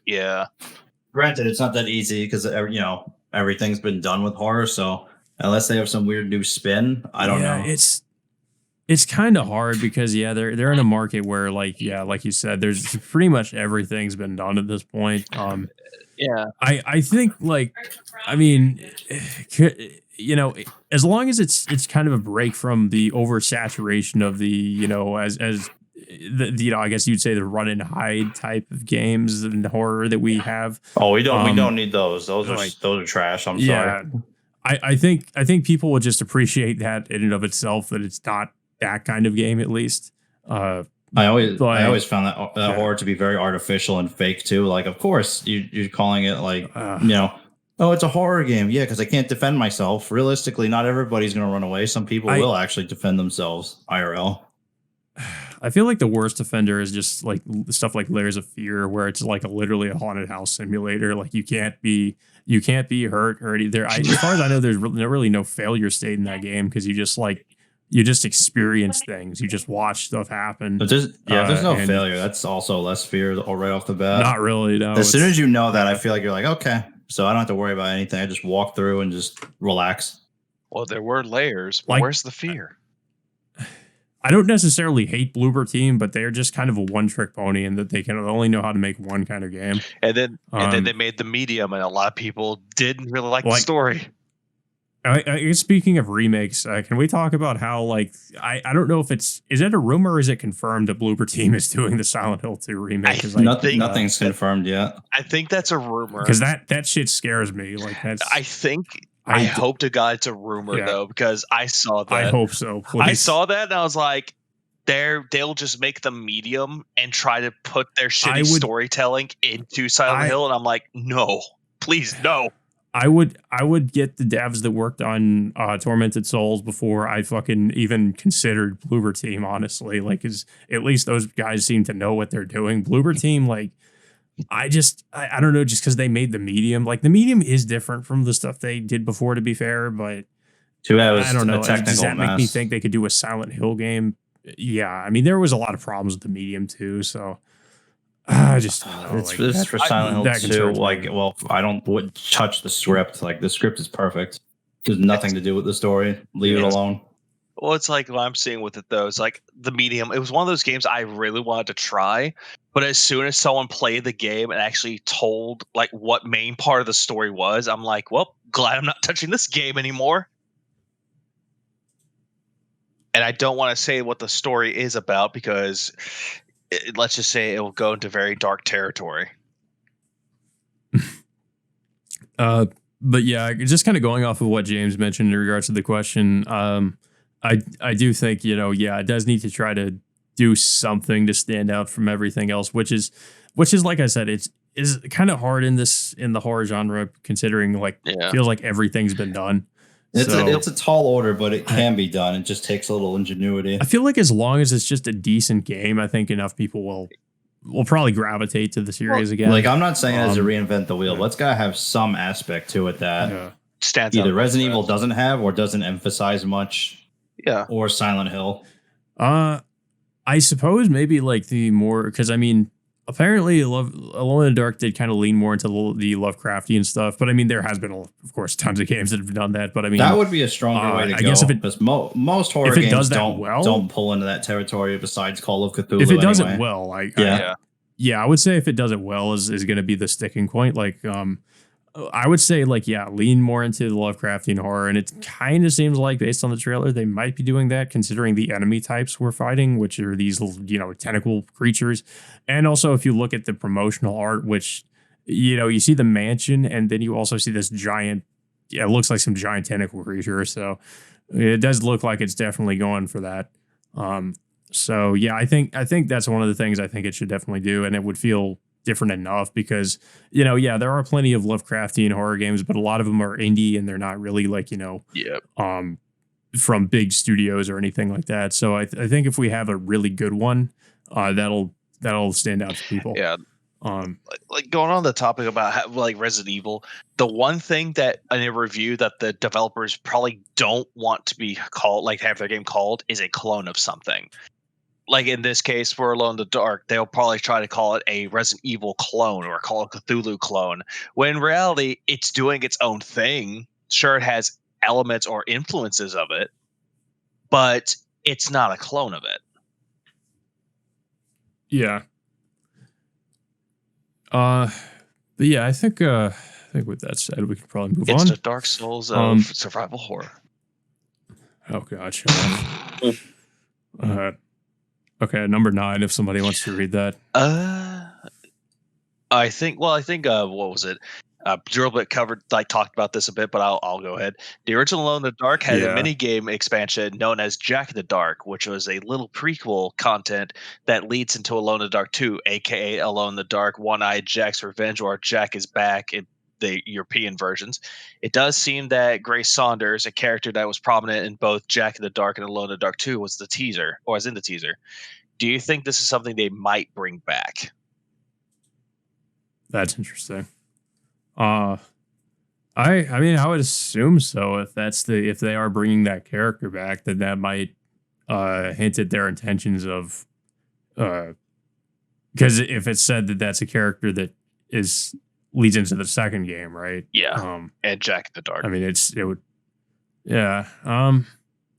Yeah. Granted, it's not that easy because everything's been done with horror. So unless they have some weird new spin, I don't know. It's kind of hard because they're in a market where like you said, there's pretty much everything's been done at this point. I think as long as it's kind of a break from the oversaturation of the I guess you'd say the run and hide type of games and horror that we have. Oh, we don't need those. Those are trash. I'm sorry. I think people would just appreciate that in and of itself, that it's not that kind of game, at least. I always found that horror to be very artificial and fake too. Like, of course, you're calling it like oh, it's a horror game. Yeah, because I can't defend myself. Realistically, not everybody's going to run away. Some people will actually defend themselves IRL. I feel like the worst offender is just like stuff like Layers of Fear, where it's like literally a haunted house simulator. Like you can't be hurt or anything. As far as I know, there's really no failure state in that game because you just experience things. You just watch stuff happen. But if there's no and failure, that's also less fear right off the bat. Not really. No. As soon as you know that, I feel like you're like, okay, so I don't have to worry about anything. I just walk through and just relax. Well, there were layers. But Like- where's the fear? I don't necessarily hate Bloober Team, but they're just kind of a one-trick pony in that they can only know how to make one kind of game. And then they made the medium, and a lot of people didn't really like the Like- story. Speaking of remakes, can we talk about how like I don't know if is it a rumor or is it confirmed that Bloober Team is doing the Silent Hill 2 remake? Nothing's confirmed yet. I think that's a rumor. Because that shit scares me. Like that's I hope to God it's a rumor though, because I saw that. I hope so. Please. I saw that and I was like, they'll just make the medium and try to put their shitty storytelling into Silent Hill, and I'm like, no, please no. I would get the devs that worked on Tormented Souls before I fucking even considered Bloober Team, honestly. Like, at least those guys seem to know what they're doing. Bloober Team, like, I don't know, just because they made the medium. Like, the medium is different from the stuff they did before, to be fair, but I don't know. Does that make me think they could do a Silent Hill game? Yeah, I mean, there was a lot of problems with the medium, too, so... I just don't know, it's for Silent Hill 2. Like, well, I wouldn't touch the script. Like, the script is perfect. There's nothing to do with the story. Leave it alone. Well, it's like what I'm seeing with it though. It's like the medium. It was one of those games I really wanted to try, but as soon as someone played the game and actually told like what main part of the story was, I'm like, well, glad I'm not touching this game anymore. And I don't want to say what the story is about because. Let's just say it will go into very dark territory. But yeah, just kind of going off of what James mentioned in regards to the question, I do think, it does need to try to do something to stand out from everything else, which is like I said, is kind of hard in the horror genre, considering feels like everything's been done. It's a tall order, but it can be done. It just takes a little ingenuity. I feel like as long as it's just a decent game, I think enough people will probably gravitate to the series again. Like, I'm not saying it as a reinvent the wheel. Let's gotta have some aspect to it that stands either Resident Evil doesn't have or doesn't emphasize much. Yeah. Or Silent Hill. I suppose maybe like the more, because I mean, apparently Alone in the Dark did kind of lean more into the Lovecraftian stuff, but I mean, there has been, of course, tons of games that have done that, but I mean... That would be a stronger way to go. I guess because most horror games don't pull into that territory besides Call of Cthulhu. If it does it well, I would say if it does it well is going to be the sticking point. Like, I would say lean more into the Lovecraftian horror, and it kind of seems like based on the trailer they might be doing that, considering the enemy types we're fighting, which are these tentacle creatures, and also if you look at the promotional art, which you see the mansion, and then you also see this giant, it looks like some giant tentacle creature, so it does look like it's definitely going for that. So yeah, I think that's one of the things I think it should definitely do, and it would feel different enough because there are plenty of Lovecraftian horror games, but a lot of them are indie and they're not really from big studios or anything like that. So I think if we have a really good one, that'll stand out to people. Yeah. Like going on the topic about Resident Evil, the one thing that in a review that the developers probably don't want to be called, have their game called, is a clone of something. Like in this case, for Alone in the Dark, they'll probably try to call it a Resident Evil clone or a Call of Cthulhu clone, when in reality, it's doing its own thing. Sure, it has elements or influences of it, but it's not a clone of it. Yeah. But yeah, I think with that said, we can probably move on. It's the Dark Souls of survival horror. Oh gosh. Okay, number 9, if somebody wants to read that. I think what was it? Drilbit talked about this a bit, but I'll go ahead. The original Alone in the Dark had a mini game expansion known as Jack in the Dark, which was a little prequel content that leads into Alone in the Dark 2, aka Alone in the Dark One-Eyed Jack's Revenge, or Jack is Back in the European versions. It does seem that Grace Saunders, a character that was prominent in both Jack in the Dark and Alone in the Dark 2, was in the teaser. Do you think this is something they might bring back? That's interesting. I mean, I would assume so. If they are bringing that character back, then that might hint at their intentions of, because if it's said that that's a character that leads into the second game, right? Yeah. And Jack in the Dark. I mean, it would, yeah.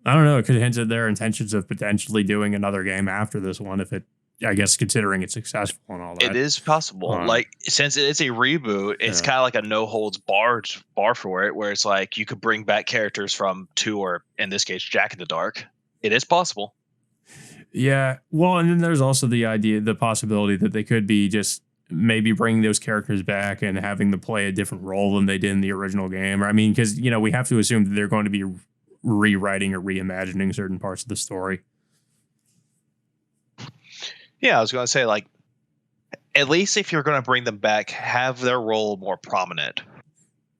I don't know. It could hint at their intentions of potentially doing another game after this one, if it, I guess, considering it's successful and all that. It is possible. Like, since it's a reboot, it's kind of like a no holds bar for it, where it's like you could bring back characters from 2, or in this case, Jack in the Dark. It is possible. Yeah. Well, and then there's also the possibility that they could be just maybe bringing those characters back and having them play a different role than they did in the original game. I mean, because, we have to assume that they're going to be rewriting or reimagining certain parts of the story. Yeah, I was going to say, like, at least if you're going to bring them back, have their role more prominent,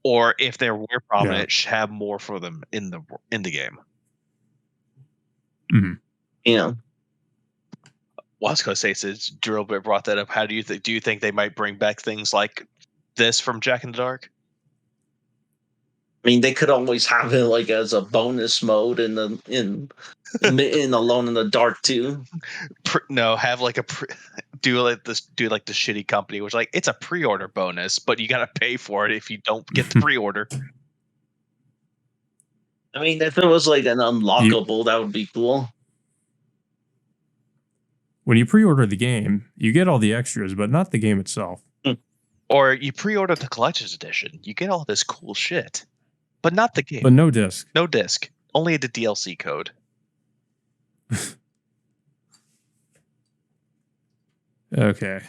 or if they were prominent, have more for them in the game. Mm-hmm. Yeah. Well, I was going to say, since Drilbit brought that up, how do you think? Do you think they might bring back things like this from Jack in the Dark? I mean, they could always have it like as a bonus mode in Alone in the Dark too. No, have like do like the shitty company, which like it's a pre-order bonus, but you gotta pay for it if you don't get the pre-order. I mean, if it was like an unlockable, that would be cool. When you pre-order the game, you get all the extras, but not the game itself. Or you pre-order the collector's edition, you get all this cool shit. But not the game. But no disc. No disc. Only the DLC code. Okay.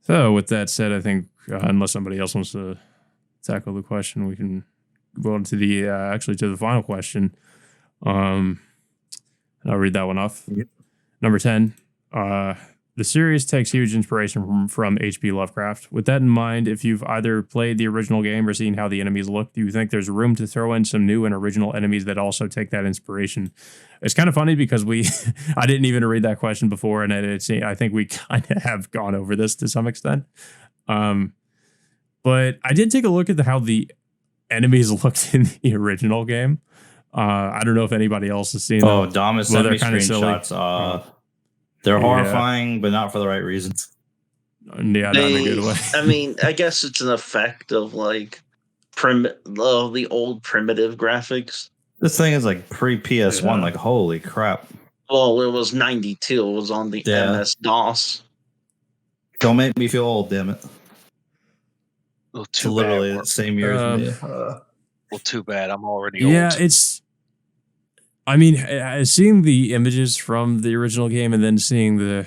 So with that said, I think unless somebody else wants to tackle the question, we can go on to the to the final question. And I'll read that one off. Yep. Number 10. The series takes huge inspiration from H.P. Lovecraft. With that in mind, if you've either played the original game or seen how the enemies look, do you think there's room to throw in some new and original enemies that also take that inspiration? It's kind of funny because I didn't even read that question before, and I think we kind of have gone over this to some extent. But I did take a look at how the enemies looked in the original game. I don't know if anybody else has seen them. Oh, Dom has sent me screenshots. Silly. They're horrifying, but not for the right reasons. Yeah, not in a good way. I mean, I guess it's an effect of like the old primitive graphics. This thing is like pre-PS1. Like, holy crap. Well, it was 92. It was on the MS-DOS. Don't make me feel old, damn it. Well, it's literally the same year as me. Well, too bad. I'm already old. Yeah, I mean, seeing the images from the original game and then seeing the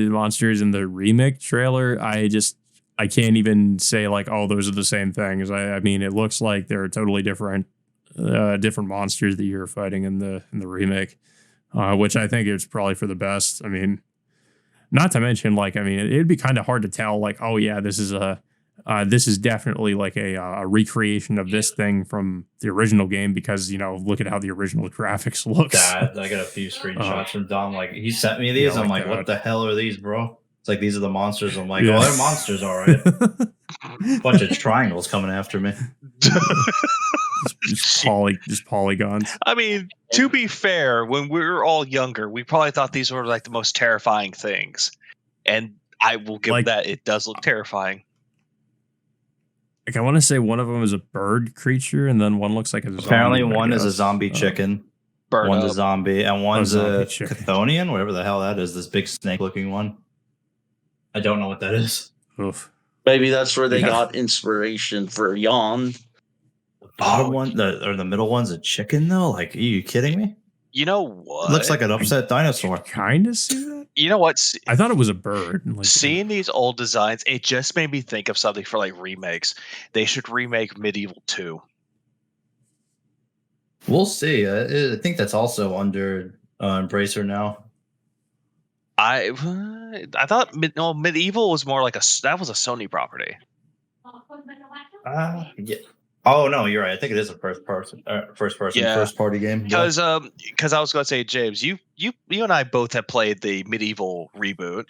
monsters in the remake trailer, I can't even say like, oh, those are the same things. I mean, it looks like they're totally different monsters that you're fighting in the remake, which I think is probably for the best. I mean, not to mention, like, I mean, it'd be kind of hard to tell, like, oh yeah, this is definitely like a recreation of this thing from the original game because, look at how the original graphics looks. Dad, I got a few screenshots from Dom. Like, he sent me these. I'm like, what the hell are these, bro? It's like, these are the monsters. I'm like, oh, they're monsters, all right. Bunch of triangles coming after me. just polygons. I mean, to be fair, when we were all younger, we probably thought these were like the most terrifying things. And I will give that. It does look terrifying. Like, I want to say one of them is a bird creature, and then one looks like a zombie. Apparently, one is a zombie chicken. One's a zombie, and one's a Chthonian, whatever the hell that is. This big snake-looking one. I don't know what that is. Oof. Maybe that's where they got inspiration for Yawn. The bottom one, or the middle one's a chicken, though? Like, are you kidding me? You know what? It looks like an upset dinosaur. Kind of see that? You know what? I thought it was a bird. Seeing these old designs, it just made me think of something for like remakes. They should remake Medieval 2. We'll see. I think that's also under Embracer now. I thought Medieval was more like that was a Sony property. Yeah. Oh no, you're right. I think it is a first party game. Yeah. Because I was going to say, James, you and I both have played the Medieval reboot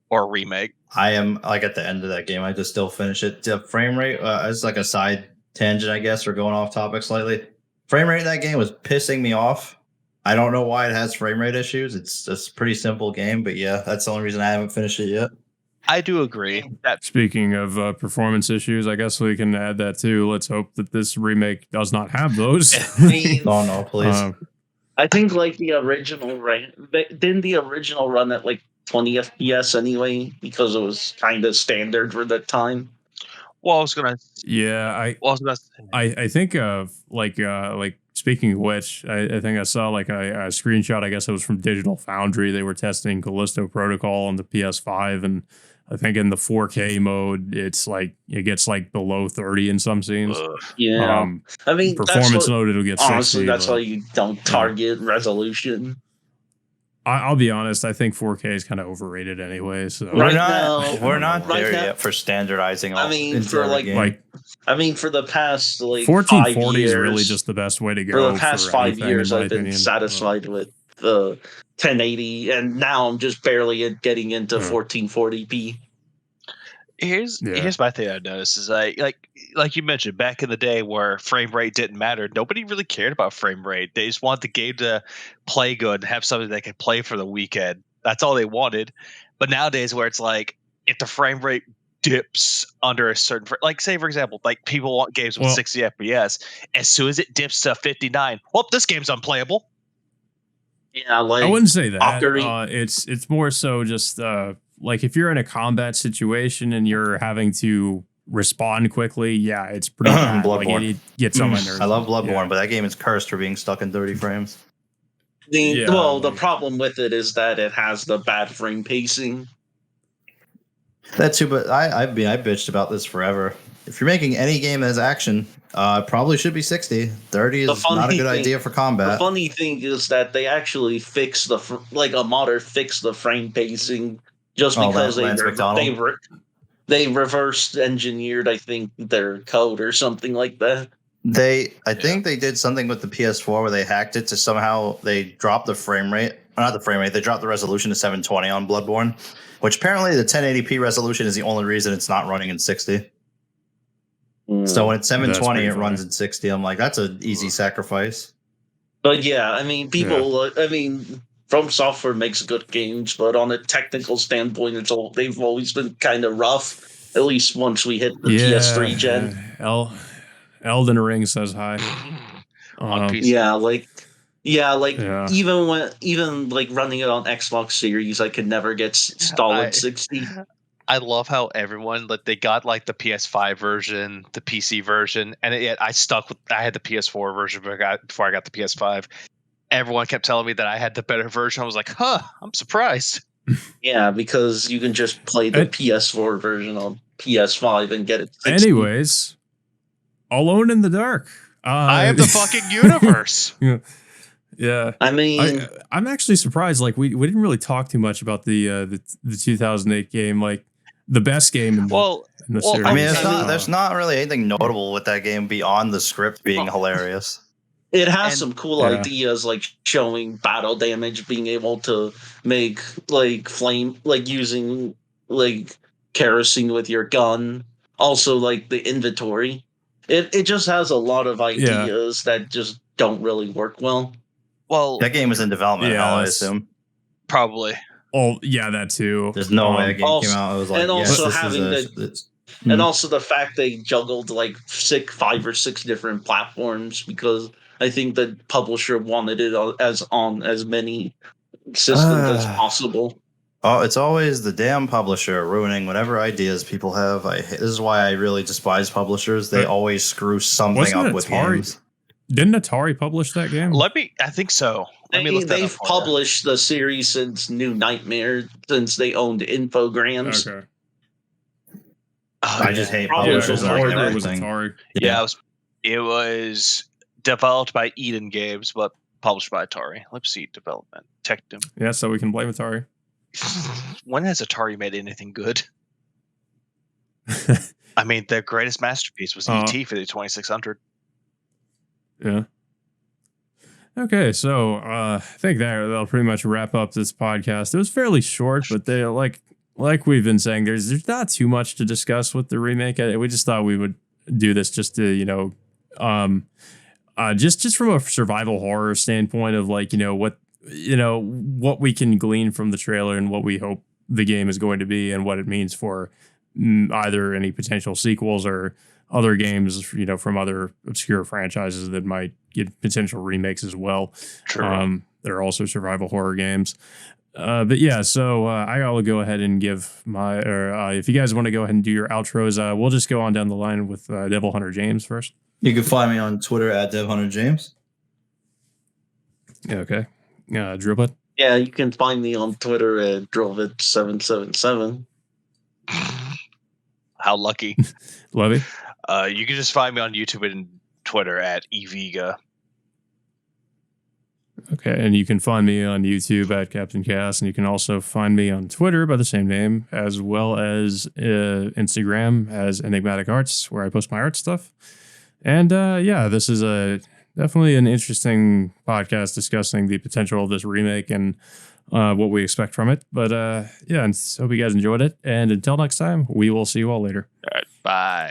or remake. I am like at the end of that game. I just still finish it. The frame rate is like a side tangent, I guess, or going off topic slightly. Frame rate in that game was pissing me off. I don't know why it has frame rate issues. It's a pretty simple game, but yeah, that's the only reason I haven't finished it yet. I do agree that. Speaking of performance issues, I guess we can add that too. Let's hope that this remake does not have those. I mean, Oh no, please. I think like the original didn't the original run at like 20 FPS anyway, because it was kind of standard for that time. Well, I was gonna. Yeah, I think of like speaking of which, I think I saw like a screenshot. I guess it was from Digital Foundry. They were testing Callisto Protocol on the PS5, and I think in the 4K mode, it's like it gets like below 30 in some scenes. Yeah, I mean, performance mode it'll get 60. Honestly, that's why you don't target resolution. I'll be honest. I think 4K is kind of overrated anyway. So we're not there now, yet for standardizing. I mean, for for the past like 1440 is really just the best way to go. For the past 5 years, I've been satisfied with the 1080, and now I'm just barely getting into 1440p. Here's my thing I've noticed is like you mentioned back in the day where frame rate didn't matter. Nobody really cared about frame rate. They just wanted the game to play good and have something they could play for the weekend. That's all they wanted. But nowadays, where it's like if the frame rate dips under a certain, like say for example, like people want games with 60 FPS. As soon as it dips to 59, well, this game's unplayable. Yeah, like I wouldn't say that. It's more so just like if you're in a combat situation and you're having to respond quickly, yeah, it's pretty bad. Bloodborne. Like it gets on my nerves. I love Bloodborne, but that game is cursed for being stuck in 30 frames. The problem with it is that it has the bad frame pacing. That too, but I bitched about this forever. If you're making any game that has action, it probably should be 60. 30 is not a good idea for combat. The funny thing is that they actually fixed a modder fixed the frame pacing just because they reversed engineered, I think, their code or something like that. I think they did something with the PS4 where they hacked it to somehow they dropped the frame rate. Not the frame rate. They dropped the resolution to 720 on Bloodborne, which apparently the 1080p resolution is the only reason it's not running in 60. So when it's 720, it runs in 60. I'm like, that's an easy sacrifice. But yeah, I mean, From Software makes good games, but on a technical standpoint, they've always been kind of rough. At least once we hit the PS3 gen. Elden Ring says hi. On PC. Even like running it on Xbox Series, I could never get solid 60. I love how everyone they got like the PS5 version, the PC version, and yet I had the PS4 version before I got the PS5. Everyone kept telling me that I had the better version. I was like, I'm surprised. Yeah, because you can just play the PS4 version on PS5 and get it 60. Anyways, Alone in the Dark. I am the fucking universe. Yeah. I mean, I'm actually surprised. Like we didn't really talk too much about the 2008 game, like the best game in the series. I mean, there's not really anything notable with that game beyond the script being hilarious. It has some cool ideas, like showing battle damage, being able to make like flame, like using like kerosene with your gun. Also, like the inventory. It just has a lot of ideas that just don't really work well. Well, that game is in development, I assume. Probably. Oh, yeah, that too. There's no way a game came out. It was like, and also and also the fact they juggled like 5 or 6 different platforms, because I think the publisher wanted it on as many systems as possible. Oh, it's always the damn publisher ruining whatever ideas people have. This is why I really despise publishers. They always screw something up with games. Didn't Atari publish that game? I think so. They've published the series since New Nightmare, since they owned Infogrames. Okay. I just hate publishers. Yeah, it was developed by Eden Games, but published by Atari. Let's see, development. Tectum. Yeah, so we can blame Atari. When has Atari made anything good? I mean, their greatest masterpiece was ET for the 2600. Yeah. Okay, so I think that'll pretty much wrap up this podcast. It was fairly short, but they like we've been saying, there's not too much to discuss with the remake. We just thought we would do this just to just from a survival horror standpoint of like what we can glean from the trailer and what we hope the game is going to be and what it means for either any potential sequels or other games, from other obscure franchises that might get potential remakes as well. True. They're also survival horror games. But yeah, so I'll go ahead and give my, or if you guys want to go ahead and do your outros, we'll just go on down the line with DevilHunterJames first. You can find me on Twitter at DevilHunterJames. Yeah, okay. Drilbit. Yeah, you can find me on Twitter at Drilbit777. How lucky. Levy. You can just find me on YouTube and Twitter at eVega. Okay, and you can find me on YouTube at KaptainKaos, and you can also find me on Twitter by the same name, as well as Instagram as Enigmatic Arts, where I post my art stuff. And this is definitely an interesting podcast discussing the potential of this remake and what we expect from it. But and hope you guys enjoyed it. And until next time, we will see you all later. All right, bye.